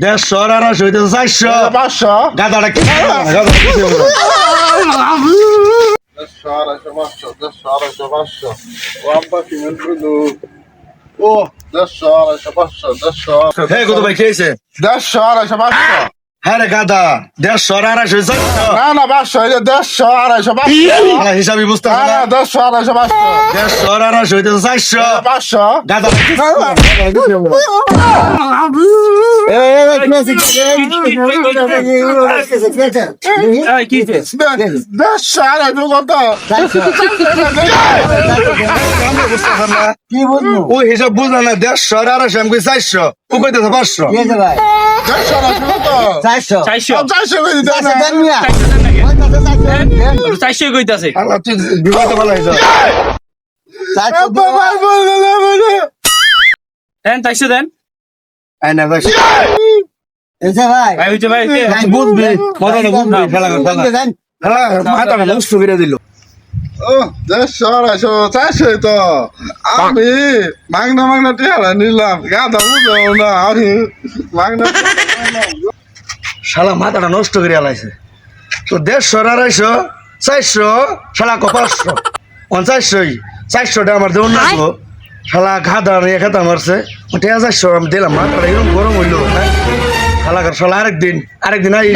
দেড়শো আর আড়াইশো হইতেছে 400 গাদাটা কি হ্যাঁ কত ভাই খেয়েছে হ্যাঁ রে গাদা 150 আর 250 হিসাবে বুঝতে হবে না 150 আর 250 হইতেছে 400 গাদা ওই হিসাব বুঝলো না 150 আর 250 আমি 400 ও কইতেছে 500 চারশো কইতাছে আল্লাহ তুই বিপদে ভালো হইছ দেন 400 দেন আই না ভাই ভাই হইছে ভাই বুঝবি মজা বুঝবি খেলা মাথাটা নষ্ট করে দিল আমি মাগনা টিয়ারা নিলাম গাধা বুঝাবো না আমি মাগনা শালা মাথাটা নষ্ট করে আলাইছে তো 150 আর 250 400 শালা কো 500 400 আমার দেউন না তো শালা গাধা নিয়ে খাতা মারছে ওটা 400 আমি দিলাম মাথাটা এরকম গরম হইলো শালা আরেকদিন আই